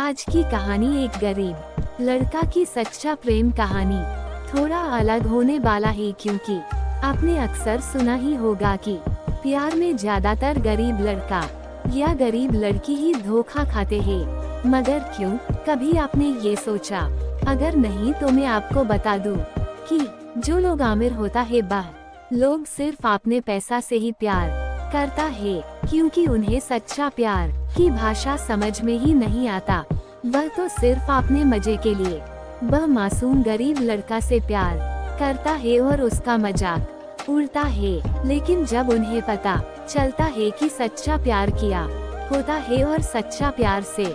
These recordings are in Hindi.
आज की कहानी एक गरीब लड़का की सच्चा प्रेम कहानी। थोड़ा अलग होने वाला है क्योंकि आपने अक्सर सुना ही होगा कि प्यार में ज्यादातर गरीब लड़का या गरीब लड़की ही धोखा खाते हैं। मगर क्यों, कभी आपने ये सोचा? अगर नहीं तो मैं आपको बता दूं कि जो लोग अमीर होता है वह लोग सिर्फ अपने पैसा से ही प्यार करता है, क्योंकि उन्हें सच्चा प्यार की भाषा समझ में ही नहीं आता। वह तो सिर्फ अपने मजे के लिए वह मासूम गरीब लड़का से प्यार करता है और उसका मजाक उड़ता है। लेकिन जब उन्हें पता चलता है कि सच्चा प्यार किया होता है और सच्चा प्यार से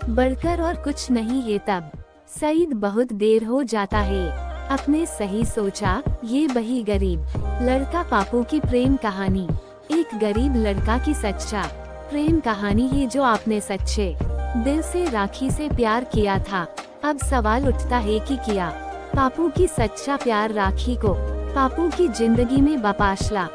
बढ़कर और कुछ नहीं है, तब शायद बहुत देर हो जाता है। अपने सही सोचा, ये वही गरीब लड़का पापू की प्रेम कहानी एक गरीब लड़का की सच्चा प्रेम कहानी है जो आपने सच्चे दिल से राखी से प्यार किया था। अब सवाल उठता है कि क्या पापू की सच्चा प्यार राखी को पापू की जिंदगी में वापस ला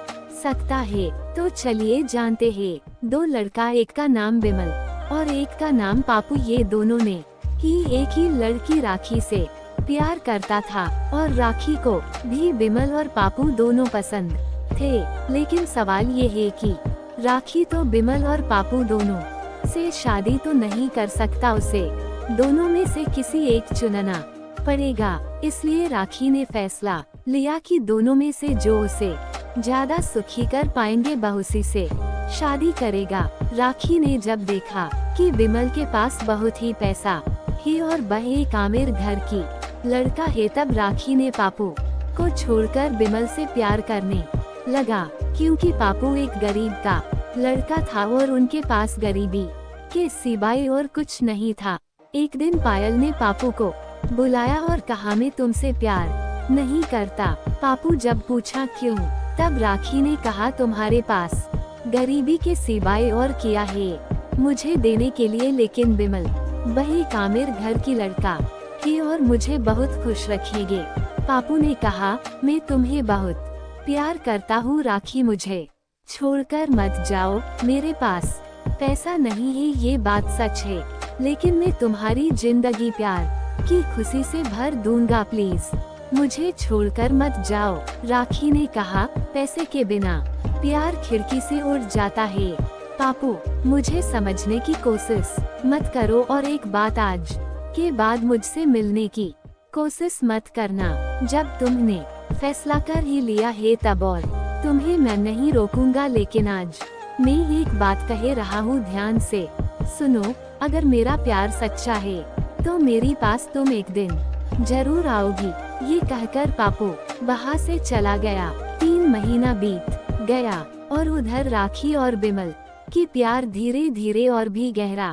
सकता है? तो चलिए जानते हैं। दो लड़का, एक का नाम बिमल और एक का नाम पापू, ये दोनों ने ही एक ही लड़की राखी से प्यार करता था और राखी को भी बिमल और पापू दोनों पसंद थे। लेकिन सवाल ये है कि राखी तो बिमल और पापू दोनों से शादी तो नहीं कर सकता, उसे दोनों में से किसी एक चुनना पड़ेगा। इसलिए राखी ने फैसला लिया कि दोनों में से जो उसे ज्यादा सुखी कर पाएंगे वह उसी से शादी करेगा। राखी ने जब देखा कि बिमल के पास बहुत ही पैसा है और वह एक आमिर घर की लड़का है, तब राखी ने पापू को छोड़कर बिमल से प्यार करने लगा, क्योंकि पापू एक गरीब का लड़का था और उनके पास गरीबी के सिवाय और कुछ नहीं था। एक दिन पायल ने पापू को बुलाया और कहा, मैं तुमसे प्यार नहीं करता। पापू जब पूछा क्यों, तब राखी ने कहा, तुम्हारे पास गरीबी के सिवाय और क्या है मुझे देने के लिए? लेकिन बिमल वही आमिर घर की लड़का है और मुझे बहुत खुश रखेंगे। पापू ने कहा, मैं तुम्हें बहुत प्यार करता हूँ राखी, मुझे छोड़कर मत जाओ। मेरे पास पैसा नहीं है, ये बात सच है, लेकिन मैं तुम्हारी जिंदगी प्यार की खुशी से भर दूंगा, प्लीज मुझे छोड़कर मत जाओ। राखी ने कहा, पैसे के बिना प्यार खिड़की से उड़ जाता है। पापू, मुझे समझने की कोशिश मत करो और एक बात, आज के बाद मुझसे मिलने की कोशिश मत करना। जब तुमने फैसला कर ही लिया है तब, और तुम्हें मैं नहीं रोकूंगा। लेकिन आज मैं एक बात कह रहा हूँ, ध्यान से सुनो। अगर मेरा प्यार सच्चा है तो मेरे पास तुम एक दिन जरूर आओगी। ये कहकर पापू वहाँ से चला गया। 3 महीना बीत गया और उधर राखी और बिमल की प्यार धीरे धीरे और भी गहरा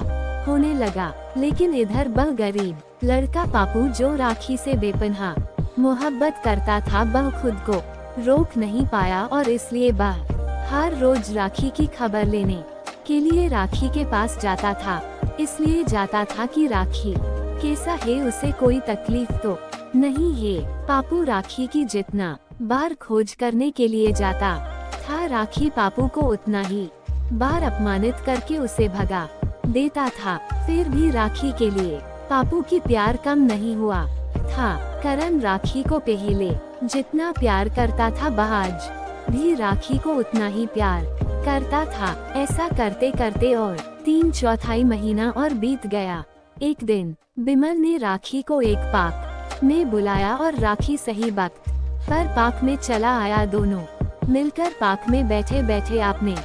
होने लगा। लेकिन इधर वह गरीब लड़का पापू जो राखी से बेपनाह मोहब्बत करता था, वह खुद को रोक नहीं पाया और इसलिए वह हर रोज राखी की खबर लेने के लिए राखी के पास जाता था। इसलिए जाता था कि राखी कैसा है, उसे कोई तकलीफ तो नहीं है। पापू राखी की जितना बार खोज करने के लिए जाता था, राखी पापू को उतना ही बार अपमानित करके उसे भगा देता था। फिर भी राखी के लिए पापू की प्यार कम नहीं हुआ था। करण राखी को पहले जितना प्यार करता था, वह आज भी राखी को उतना ही प्यार करता था। ऐसा करते करते और 3/4 महीना और बीत गया। एक दिन बिमल ने राखी को एक पार्क में बुलाया और राखी सही वक्त पर पार्क में चला आया। दोनों मिलकर पार्क में बैठे बैठे अपने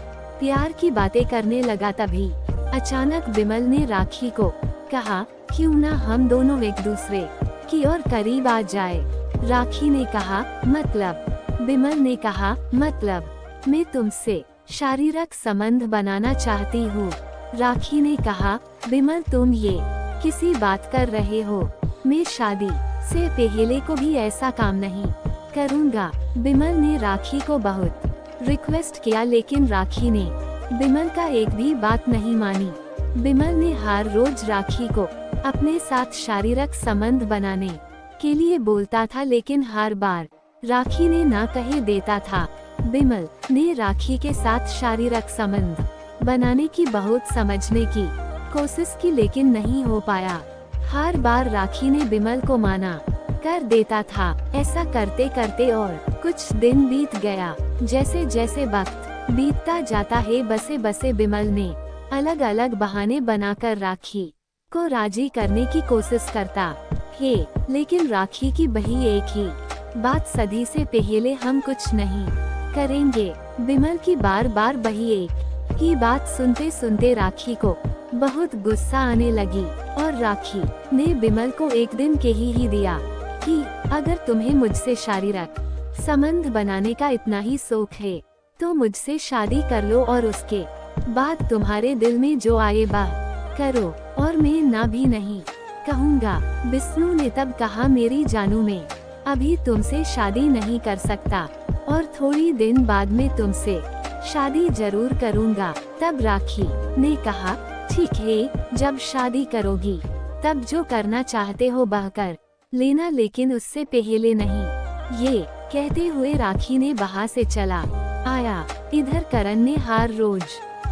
प्यार की बातें करने लगा। तभी अचानक बिमल ने राखी को कहा, क्यों ना हम दोनों एक दूसरे की ओर करीब आ जाए। राखी ने कहा, मतलब? बिमल ने कहा, मतलब मैं तुमसे शारीरिक संबंध बनाना चाहती हूँ। राखी ने कहा, बिमल तुम ये किसी बात कर रहे हो? मैं शादी से पहले को भी ऐसा काम नहीं करूँगा। बिमल ने राखी को बहुत रिक्वेस्ट किया, लेकिन राखी ने बिमल का एक भी बात नहीं मानी। बिमल ने हर रोज राखी को अपने साथ शारीरिक संबंध बनाने के लिए बोलता था, लेकिन हर बार राखी ने ना कहे देता था। बिमल ने राखी के साथ शारीरिक संबंध बनाने की बहुत समझने की कोशिश की लेकिन नहीं हो पाया। हर बार राखी ने बिमल को माना कर देता था। ऐसा करते करते और कुछ दिन बीत गया। जैसे जैसे वक्त बीतता जाता है बसे बसे बिमल ने अलग अलग बहाने बनाकर राखी को राजी करने की कोशिश करता है, लेकिन राखी की वही एक ही बात, सदी से पहले हम कुछ नहीं करेंगे। बिमल की बार बार वही एक ही बात सुनते सुनते राखी को बहुत गुस्सा आने लगी और राखी ने बिमल को एक दिन कह ही दिया कि अगर तुम्हें मुझसे शारीरिक संबंध बनाने का इतना ही शौक है तो मुझसे शादी कर लो और उसके बाद तुम्हारे दिल में जो आए वह करो, और मैं ना भी नहीं कहूँगा। विष्णु ने तब कहा मेरी जानू, मैं अभी तुमसे शादी नहीं कर सकता और थोड़ी दिन बाद में तुमसे शादी जरूर करूँगा। तब राखी ने कहा ठीक है, जब शादी करोगी तब जो करना चाहते हो वह कर लेना, लेकिन उससे पहले नहीं। ये कहते हुए राखी ने वहाँ से चला आया। इधर करण ने हर रोज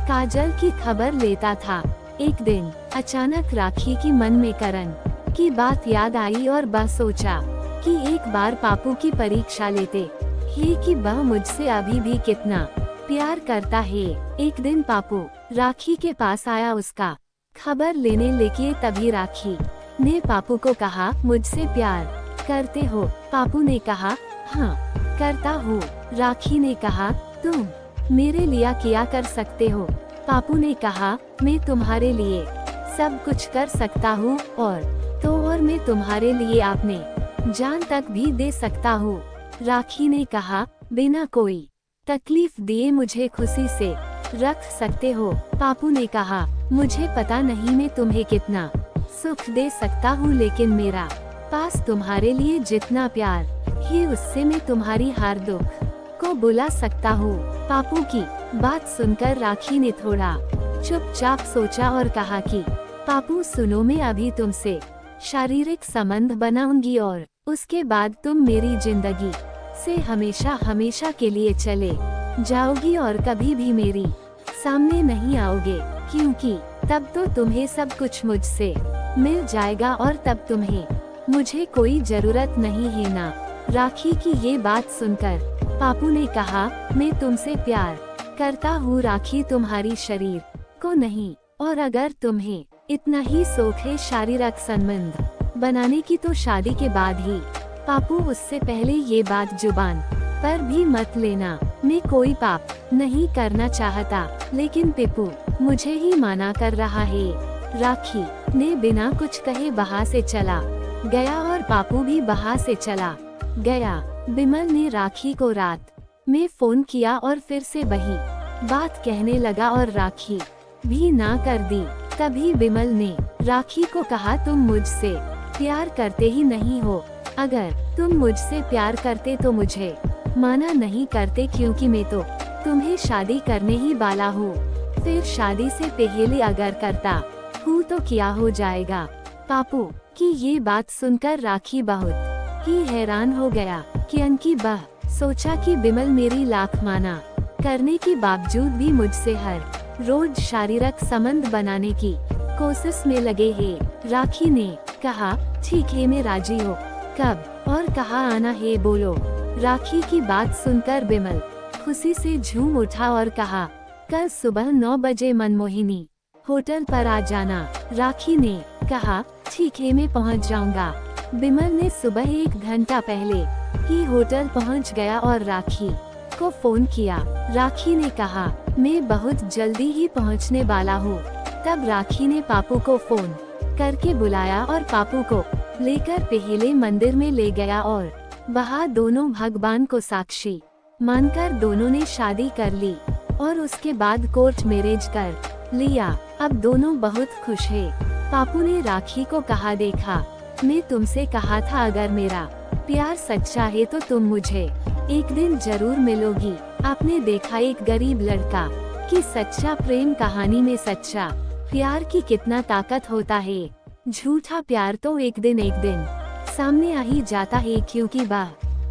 काजल की खबर लेता था। एक दिन अचानक राखी की मन में करण की बात याद आई और वह सोचा कि एक बार पापू की परीक्षा लेते ही कि वह मुझसे अभी भी कितना प्यार करता है। एक दिन पापू राखी के पास आया उसका खबर लेने लेके, तभी राखी ने पापू को कहा मुझसे प्यार करते हो? पापू ने कहा हाँ करता हूँ। राखी ने कहा तुम मेरे लिए क्या कर सकते हो? पापू ने कहा मैं तुम्हारे लिए सब कुछ कर सकता हूँ और मैं तुम्हारे लिए अपने जान तक भी दे सकता हूँ। राखी ने कहा बिना कोई तकलीफ दिए मुझे खुशी से रख सकते हो। पापू ने कहा मुझे पता नहीं मैं तुम्हें कितना सुख दे सकता हूँ, लेकिन मेरा पास तुम्हारे लिए जितना प्यार है उससे मैं तुम्हारी हर दुख को बुला सकता हूँ। पापू की बात सुनकर राखी ने थोड़ा चुपचाप सोचा और कहा कि पापू सुनो, मैं अभी तुमसे शारीरिक संबंध बनाऊंगी और उसके बाद तुम मेरी जिंदगी से हमेशा हमेशा के लिए चले जाओगी और कभी भी मेरी सामने नहीं आओगे, क्योंकि तब तो तुम्हें सब कुछ मुझसे मिल जाएगा और तब तुम्हें मुझे कोई जरूरत नहीं है ना। राखी की ये बात सुनकर पापू ने कहा मैं तुमसे प्यार करता हूँ राखी, तुम्हारी शरीर को नहीं, और अगर तुम्हें इतना ही शौक है शारीरिक संबंध बनाने की तो शादी के बाद ही। पापू उससे पहले ये बात जुबान पर भी मत लेना, मैं कोई पाप नहीं करना चाहता, लेकिन पिपू मुझे ही मना कर रहा है। राखी ने बिना कुछ कहे वहाँ से चला गया और पापू भी वहाँ से चला गया। बिमल ने राखी को रात में फोन किया और फिर से वही बात कहने लगा और राखी भी ना कर दी। तभी बिमल ने राखी को कहा तुम मुझसे प्यार करते ही नहीं हो, अगर तुम मुझसे प्यार करते तो मुझे माना नहीं करते, क्योंकि मैं तो तुम्हें शादी करने ही वाला हूँ। फिर शादी से पहले अगर करता हूँ तो क्या हो जाएगा? पापू की ये बात सुनकर राखी बहुत ही हैरान हो गया कि उनकी वह सोचा कि बिमल मेरी लाख माना करने के बावजूद भी मुझसे हर रोज शारीरिक संबंध बनाने की कोशिश में लगे हैं। राखी ने कहा ठीक है, मैं राजी हूँ, कब और कहाँ आना है बोलो। राखी की बात सुनकर बिमल खुशी से झूम उठा और कहा कल सुबह 9 बजे मनमोहिनी होटल पर आ जाना। राखी ने कहा ठीक है, मैं पहुंच जाऊंगा। बिमल ने सुबह 1 घंटा पहले ही होटल पहुंच गया और राखी को फोन किया। राखी ने कहा मैं बहुत जल्दी ही पहुंचने वाला हूँ। तब राखी ने पापू को फोन करके बुलाया और पापू को लेकर पहले मंदिर में ले गया और वहाँ दोनों भगवान को साक्षी मानकर दोनों ने शादी कर ली और उसके बाद कोर्ट मैरिज कर लिया। अब दोनों बहुत खुश है। पापू ने राखी को कहा देखा, मैं तुमसे कहा था अगर मेरा प्यार सच्चा है तो तुम मुझे एक दिन जरूर मिलोगी। आपने देखा एक गरीब लड़का की सच्चा प्रेम कहानी में सच्चा प्यार की कितना ताकत होता है। झूठा प्यार तो एक दिन सामने आ ही जाता है, क्योंकि वह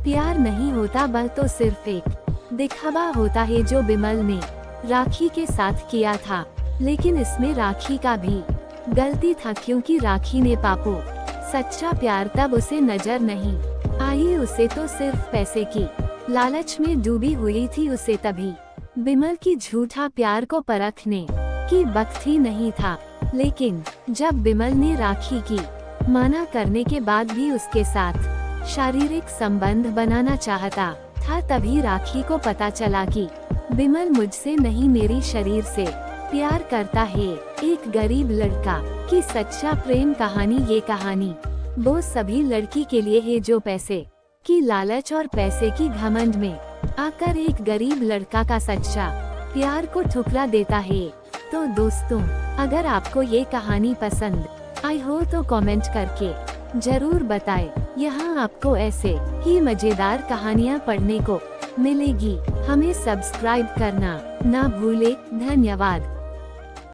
प्यार नहीं होता, वह तो सिर्फ एक दिखावा होता है जो बिमल ने राखी के साथ किया था। लेकिन इसमें राखी का भी गलती था क्योंकि राखी ने पापो सच्चा प्यार तब उसे नजर नहीं आई। उसे तो सिर्फ पैसे की लालच में डूबी हुई थी। उसे तभी बिमल की झूठा प्यार को परखने की वक्त ही नहीं था। लेकिन जब बिमल ने राखी की मना करने के बाद भी उसके साथ शारीरिक संबंध बनाना चाहता था, तभी राखी को पता चला कि बिमल मुझसे नहीं मेरी शरीर से प्यार करता है। एक गरीब लड़का की सच्चा प्रेम कहानी। ये कहानी वो सभी लड़की के लिए है जो पैसे की लालच और पैसे की घमंड में आकर एक गरीब लड़का का सच्चा प्यार को ठुकरा देता है। तो दोस्तों, अगर आपको ये कहानी पसंद आई हो तो कमेंट करके जरूर बताएं। यहाँ आपको ऐसे ही मजेदार कहानियाँ पढ़ने को मिलेगी। हमें सब्सक्राइब करना ना भूले। धन्यवाद।